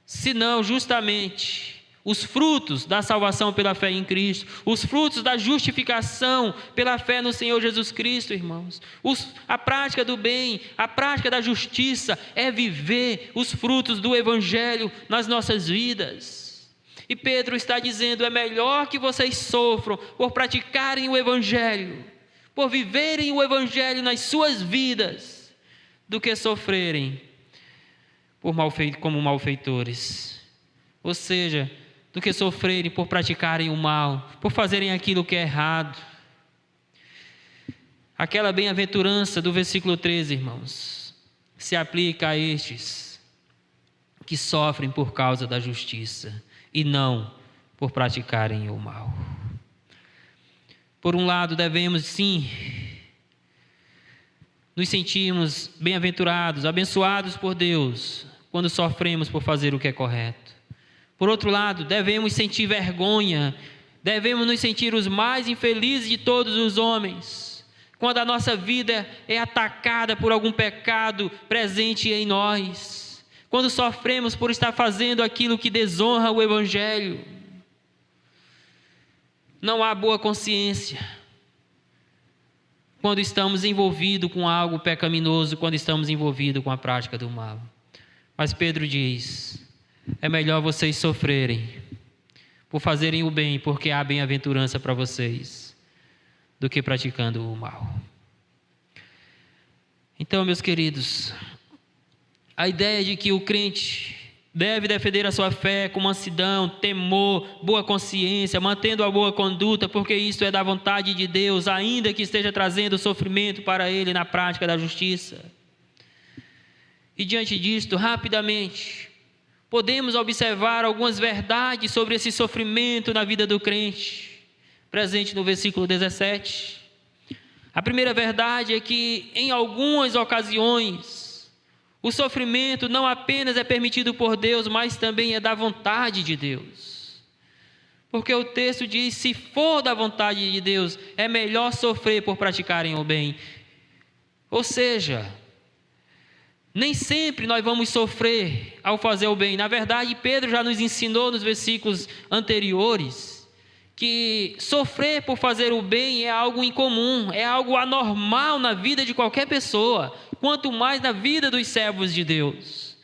Senão justamente os frutos da salvação pela fé em Cristo, os frutos da justificação pela fé no Senhor Jesus Cristo, irmãos. A prática do bem, a prática da justiça é viver os frutos do Evangelho nas nossas vidas. E Pedro está dizendo, é melhor que vocês sofram por praticarem o Evangelho, por viverem o Evangelho nas suas vidas, do que sofrerem como malfeitores. Ou seja, do que sofrerem por praticarem o mal, por fazerem aquilo que é errado. Aquela bem-aventurança do versículo 13, irmãos, se aplica a estes que sofrem por causa da justiça e não por praticarem o mal. Por um lado, devemos sim nos sentirmos bem-aventurados, abençoados por Deus, quando sofremos por fazer o que é correto. Por outro lado, devemos sentir vergonha, devemos nos sentir os mais infelizes de todos os homens, quando a nossa vida é atacada por algum pecado presente em nós, quando sofremos por estar fazendo aquilo que desonra o Evangelho. Não há boa consciência quando estamos envolvidos com algo pecaminoso, quando estamos envolvidos com a prática do mal. Mas Pedro diz, é melhor vocês sofrerem por fazerem o bem, porque há bem-aventurança para vocês, do que praticando o mal. Então, meus queridos, a ideia de que o crente deve defender a sua fé com mansidão, temor, boa consciência, mantendo a boa conduta, porque isto é da vontade de Deus, ainda que esteja trazendo sofrimento para ele na prática da justiça. E diante disto, rapidamente, podemos observar algumas verdades sobre esse sofrimento na vida do crente, presente no versículo 17. A primeira verdade é que, em algumas ocasiões, o sofrimento não apenas é permitido por Deus, mas também é da vontade de Deus. Porque o texto diz, se for da vontade de Deus, é melhor sofrer por praticarem o bem. Ou seja, nem sempre nós vamos sofrer ao fazer o bem. Na verdade, Pedro já nos ensinou nos versículos anteriores que sofrer por fazer o bem é algo incomum, é algo anormal na vida de qualquer pessoa, quanto mais na vida dos servos de Deus.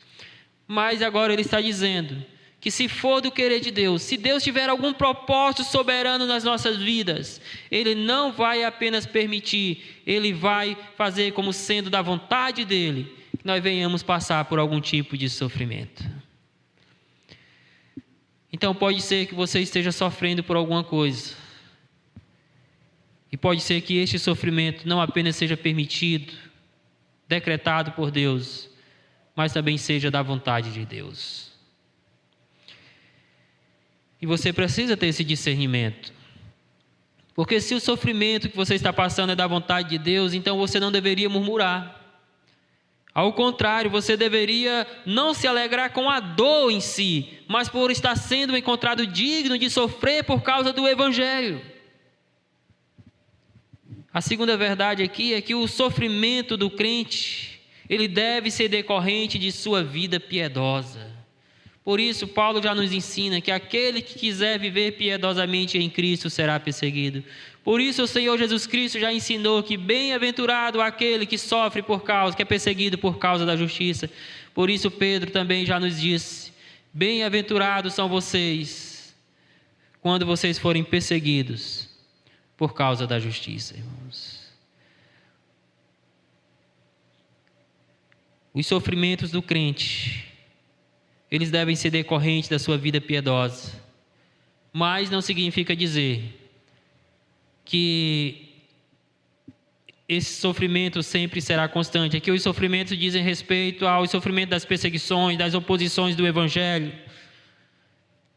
Mas agora ele está dizendo que se for do querer de Deus, se Deus tiver algum propósito soberano nas nossas vidas, Ele não vai apenas permitir, Ele vai fazer como sendo da vontade dEle, que nós venhamos passar por algum tipo de sofrimento. Então pode ser que você esteja sofrendo por alguma coisa. E pode ser que este sofrimento não apenas seja permitido, decretado por Deus, mas também seja da vontade de Deus. E você precisa ter esse discernimento. Porque se o sofrimento que você está passando é da vontade de Deus, então você não deveria murmurar. Ao contrário, você deveria não se alegrar com a dor em si, mas por estar sendo encontrado digno de sofrer por causa do Evangelho. A segunda verdade aqui é que o sofrimento do crente, ele deve ser decorrente de sua vida piedosa. Por isso, Paulo já nos ensina que aquele que quiser viver piedosamente em Cristo será perseguido. Por isso, o Senhor Jesus Cristo já ensinou que bem-aventurado aquele que sofre que é perseguido por causa da justiça. Por isso, Pedro também já nos disse: bem-aventurados são vocês quando vocês forem perseguidos por causa da justiça, irmãos. Os sofrimentos do crente, eles devem ser decorrentes da sua vida piedosa, mas não significa dizer que esse sofrimento sempre será constante. Aqui os sofrimentos dizem respeito ao sofrimento das perseguições, das oposições do Evangelho,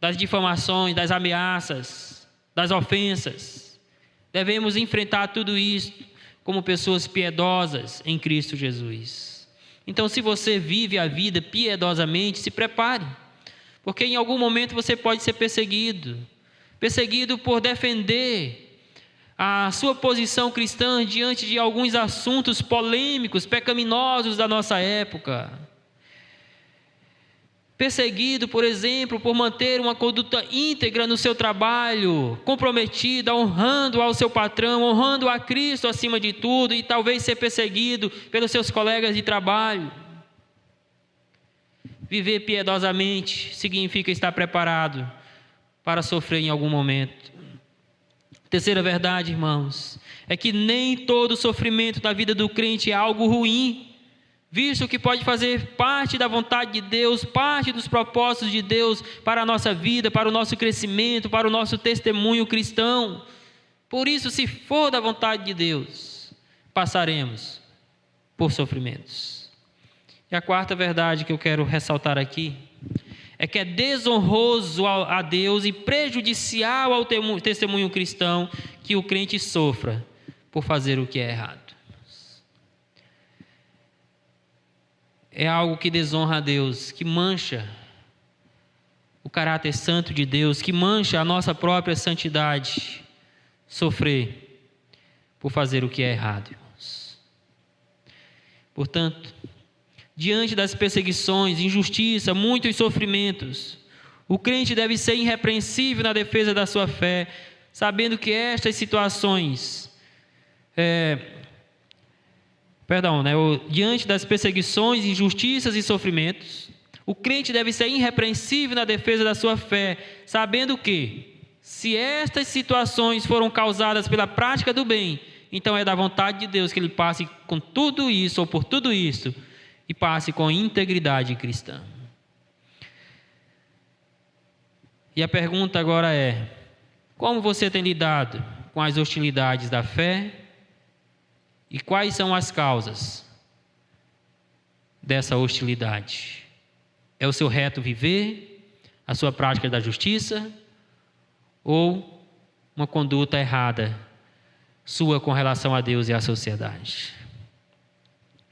das difamações, das ameaças, das ofensas. Devemos enfrentar tudo isso como pessoas piedosas em Cristo Jesus. Então, se você vive a vida piedosamente, se prepare, porque em algum momento você pode ser perseguido por defender a sua posição cristã diante de alguns assuntos polêmicos, pecaminosos da nossa época. Perseguido, por exemplo, por manter uma conduta íntegra no seu trabalho, comprometida, honrando ao seu patrão, honrando a Cristo acima de tudo, e talvez ser perseguido pelos seus colegas de trabalho. Viver piedosamente significa estar preparado para sofrer em algum momento. Terceira verdade, irmãos, é que nem todo sofrimento na vida do crente é algo ruim, visto que pode fazer parte da vontade de Deus, parte dos propósitos de Deus para a nossa vida, para o nosso crescimento, para o nosso testemunho cristão. Por isso, se for da vontade de Deus, passaremos por sofrimentos. E a quarta verdade que eu quero ressaltar aqui é que é desonroso a Deus e prejudicial ao testemunho cristão que o crente sofra por fazer o que é errado. É algo que desonra a Deus, que mancha o caráter santo de Deus, que mancha a nossa própria santidade, sofrer por fazer o que é errado, irmãos. Portanto, diante das perseguições, injustiça, muitos sofrimentos, o crente deve ser irrepreensível na defesa da sua fé, sabendo que estas situações, diante das perseguições, injustiças e sofrimentos, o crente deve ser irrepreensível na defesa da sua fé, sabendo que, se estas situações foram causadas pela prática do bem, então é da vontade de Deus que ele passe com tudo isso ou por tudo isso, e passe com integridade cristã. E a pergunta agora é: como você tem lidado com as hostilidades da fé? E quais são as causas dessa hostilidade? É o seu reto viver, a sua prática da justiça, ou uma conduta errada sua com relação a Deus e à sociedade?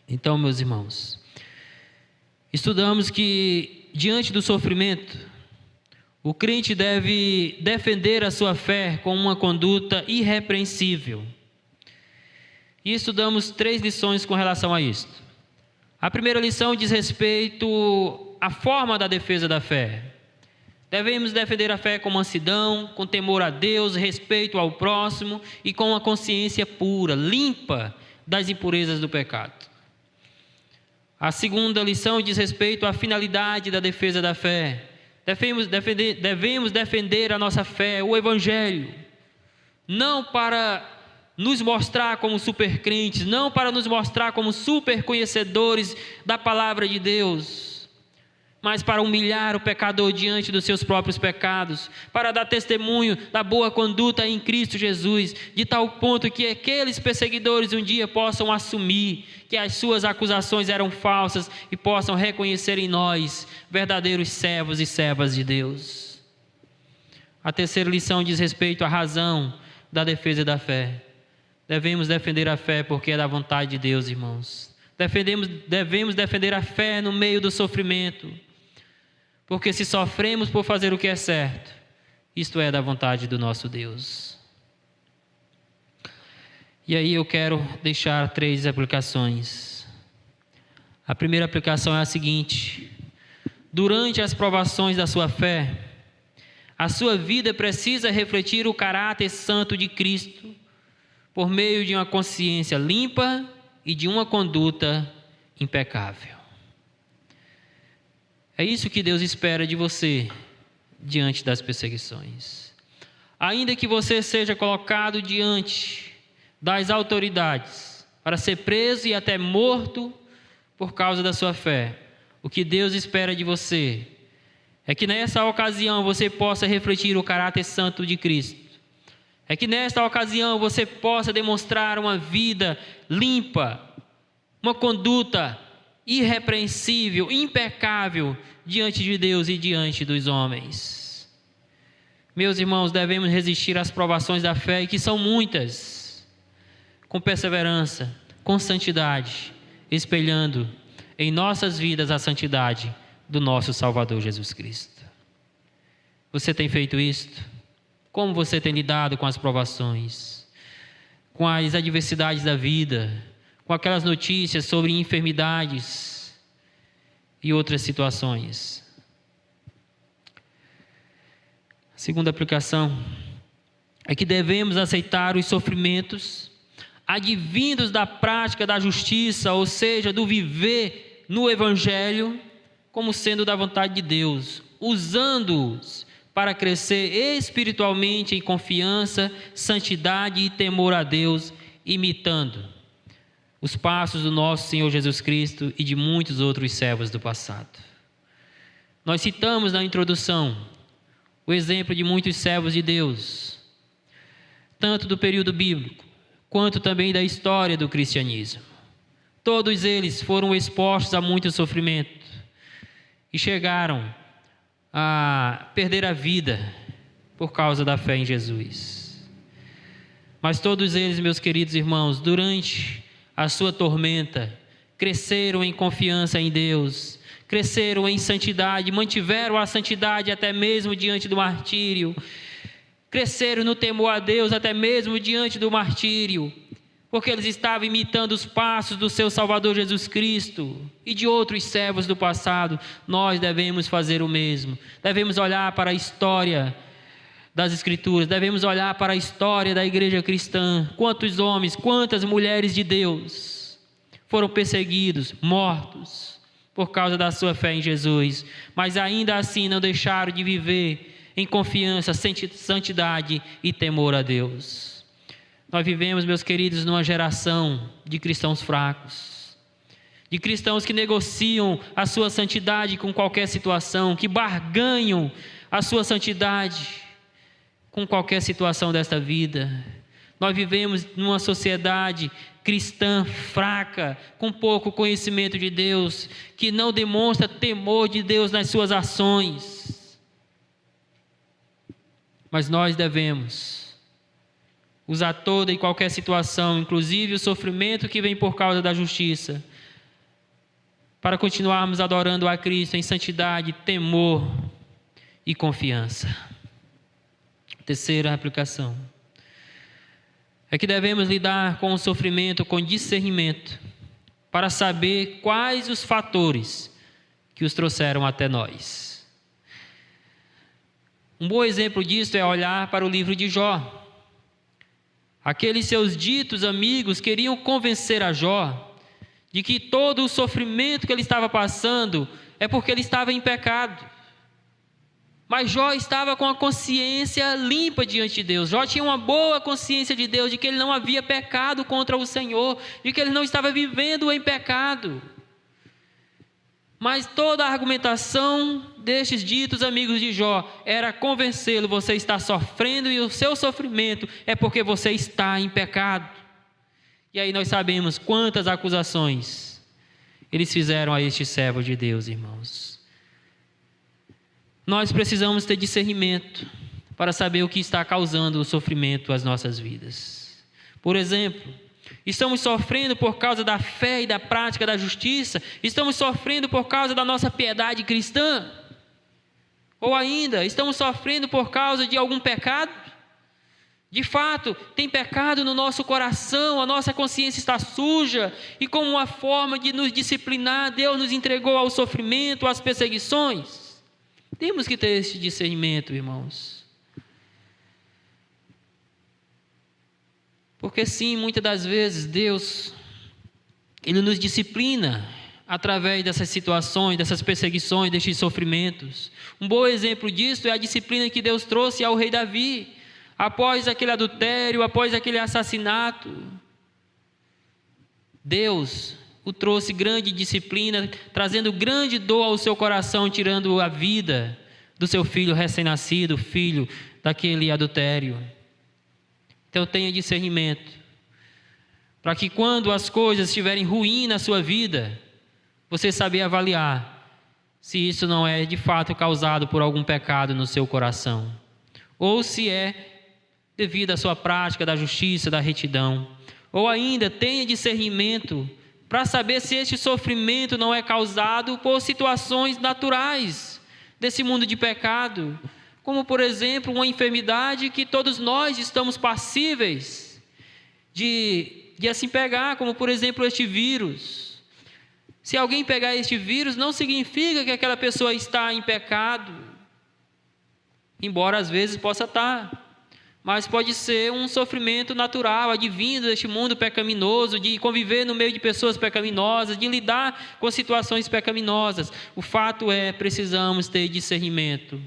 Então, meus irmãos, estudamos que, diante do sofrimento, o crente deve defender a sua fé com uma conduta irrepreensível. E estudamos 3 lições com relação a isto. A primeira lição diz respeito à forma da defesa da fé. Devemos defender a fé com mansidão, com temor a Deus, respeito ao próximo e com uma consciência pura, limpa das impurezas do pecado. A segunda lição diz respeito à finalidade da defesa da fé. Devemos defender a nossa fé, o Evangelho, não para nos mostrar como super crentes, não para nos mostrar como super conhecedores da palavra de Deus, mas para humilhar o pecador diante dos seus próprios pecados, para dar testemunho da boa conduta em Cristo Jesus, de tal ponto que aqueles perseguidores um dia possam assumir que as suas acusações eram falsas e possam reconhecer em nós verdadeiros servos e servas de Deus. A terceira lição diz respeito à razão da defesa da fé. Devemos defender a fé porque é da vontade de Deus, irmãos. Devemos defender a fé no meio do sofrimento, porque se sofremos por fazer o que é certo, isto é da vontade do nosso Deus. E aí eu quero deixar 3 aplicações. A primeira aplicação é a seguinte: durante as provações da sua fé, a sua vida precisa refletir o caráter santo de Cristo por meio de uma consciência limpa e de uma conduta impecável. É isso que Deus espera de você diante das perseguições. Ainda que você seja colocado diante das autoridades para ser preso e até morto por causa da sua fé, o que Deus espera de você é que nessa ocasião você possa refletir o caráter santo de Cristo. É que nesta ocasião você possa demonstrar uma vida limpa, uma conduta irrepreensível, impecável diante de Deus e diante dos homens. Meus irmãos, devemos resistir às provações da fé, que são muitas, com perseverança, com santidade, espelhando em nossas vidas a santidade do nosso Salvador Jesus Cristo. Você tem feito isto? Como você tem lidado com as provações, com as adversidades da vida, com aquelas notícias sobre enfermidades e outras situações? A segunda aplicação é que devemos aceitar os sofrimentos advindos da prática da justiça, ou seja, do viver no Evangelho, como sendo da vontade de Deus, usando-os para crescer espiritualmente em confiança, santidade e temor a Deus, imitando os passos do nosso Senhor Jesus Cristo e de muitos outros servos do passado. Nós citamos na introdução o exemplo de muitos servos de Deus, tanto do período bíblico, quanto também da história do cristianismo. Todos eles foram expostos a muito sofrimento e chegaram a perder a vida por causa da fé em Jesus. Mas todos eles, meus queridos irmãos, durante a sua tormenta, cresceram em confiança em Deus, cresceram em santidade, mantiveram a santidade até mesmo diante do martírio, cresceram no temor a Deus até mesmo diante do martírio, porque eles estavam imitando os passos do seu Salvador Jesus Cristo e de outros servos do passado. Nós devemos fazer o mesmo. Devemos olhar para a história das Escrituras, devemos olhar para a história da igreja cristã. Quantos homens, quantas mulheres de Deus foram perseguidos, mortos, por causa da sua fé em Jesus, mas ainda assim não deixaram de viver em confiança, santidade e temor a Deus. Nós vivemos, meus queridos, numa geração de cristãos fracos, de cristãos que negociam a sua santidade com qualquer situação, que barganham a sua santidade com qualquer situação desta vida. Nós vivemos numa sociedade cristã fraca, com pouco conhecimento de Deus, que não demonstra temor de Deus nas suas ações. Mas nós devemos usar toda e qualquer situação, inclusive o sofrimento que vem por causa da justiça, para continuarmos adorando a Cristo em santidade, temor e confiança. Terceira aplicação é que devemos lidar com o sofrimento com discernimento, para saber quais os fatores que os trouxeram até nós. Um bom exemplo disso é olhar para o livro de Jó. Aqueles seus ditos amigos queriam convencer a Jó de que todo o sofrimento que ele estava passando é porque ele estava em pecado. Mas Jó estava com a consciência limpa diante de Deus. Jó tinha uma boa consciência de Deus, de que ele não havia pecado contra o Senhor, de que ele não estava vivendo em pecado. Mas toda a argumentação destes ditos amigos de Jó era convencê-lo: você está sofrendo e o seu sofrimento é porque você está em pecado. E aí nós sabemos quantas acusações eles fizeram a este servo de Deus, irmãos. Nós precisamos ter discernimento para saber o que está causando o sofrimento às nossas vidas. Por exemplo, estamos sofrendo por causa da fé e da prática da justiça? Estamos sofrendo por causa da nossa piedade cristã? Ou ainda, estamos sofrendo por causa de algum pecado? De fato, tem pecado no nosso coração, a nossa consciência está suja, e como uma forma de nos disciplinar, Deus nos entregou ao sofrimento, às perseguições. Temos que ter esse discernimento, irmãos. Porque sim, muitas das vezes Deus, Ele nos disciplina através dessas situações, dessas perseguições, destes sofrimentos. Um bom exemplo disso é a disciplina que Deus trouxe ao rei Davi, após aquele adultério, após aquele assassinato. Deus o trouxe grande disciplina, trazendo grande dor ao seu coração, tirando a vida do seu filho recém-nascido, filho daquele adultério. Então tenha discernimento, para que quando as coisas estiverem ruins na sua vida, você saber avaliar se isso não é de fato causado por algum pecado no seu coração, ou se é devido à sua prática da justiça, da retidão. Ou ainda tenha discernimento para saber se este sofrimento não é causado por situações naturais desse mundo de pecado, como por exemplo uma enfermidade que todos nós estamos passíveis de assim pegar, como por exemplo este vírus. Se alguém pegar este vírus, não significa que aquela pessoa está em pecado, embora às vezes possa estar. Mas pode ser um sofrimento natural, advindo deste mundo pecaminoso, de conviver no meio de pessoas pecaminosas, de lidar com situações pecaminosas. O fato é, precisamos ter discernimento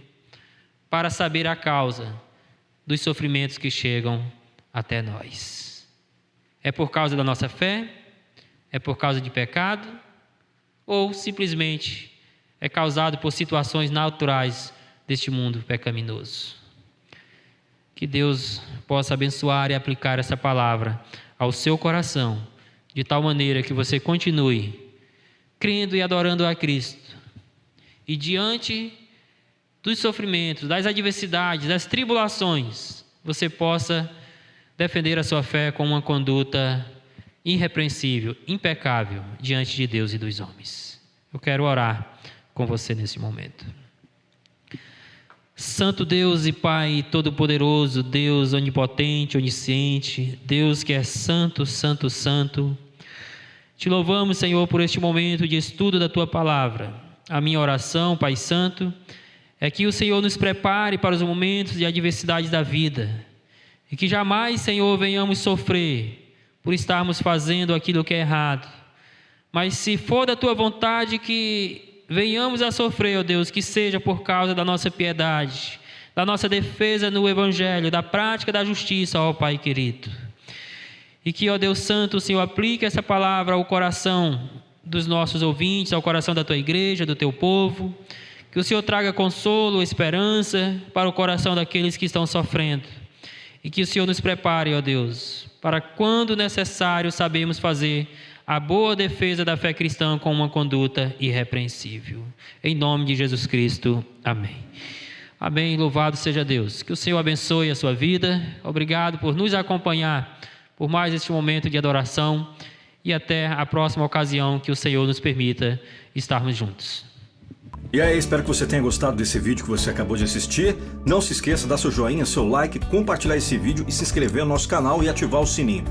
para saber a causa dos sofrimentos que chegam até nós. É por causa da nossa fé? É por causa de pecado? Ou simplesmente é causado por situações naturais deste mundo pecaminoso? Que Deus possa abençoar e aplicar essa palavra ao seu coração, de tal maneira que você continue crendo e adorando a Cristo. E diante dos sofrimentos, das adversidades, das tribulações, você possa defender a sua fé com uma conduta irrepreensível, impecável, diante de Deus e dos homens. Eu quero orar com você nesse momento. Santo Deus e Pai Todo-Poderoso, Deus onipotente, onisciente, Deus que é santo, santo, santo, te louvamos, Senhor, por este momento de estudo da Tua Palavra. A minha oração, Pai Santo, é que o Senhor nos prepare para os momentos de adversidades da vida, e que jamais, Senhor, venhamos sofrer por estarmos fazendo aquilo que é errado, mas se for da Tua vontade que venhamos a sofrer, ó Deus, que seja por causa da nossa piedade, da nossa defesa no Evangelho, da prática da justiça, ó Pai querido. E que, ó Deus Santo, o Senhor aplique essa palavra ao coração dos nossos ouvintes, ao coração da Tua igreja, do Teu povo. Que o Senhor traga consolo, esperança para o coração daqueles que estão sofrendo. E que o Senhor nos prepare, ó Deus, para quando necessário sabemos fazer a boa defesa da fé cristã com uma conduta irrepreensível. Em nome de Jesus Cristo. Amém. Amém. Louvado seja Deus. Que o Senhor abençoe a sua vida. Obrigado por nos acompanhar por mais este momento de adoração. E até a próxima ocasião que o Senhor nos permita estarmos juntos. E aí, espero que você tenha gostado desse vídeo que você acabou de assistir. Não se esqueça de dar seu joinha, seu like, compartilhar esse vídeo e se inscrever no nosso canal e ativar o sininho.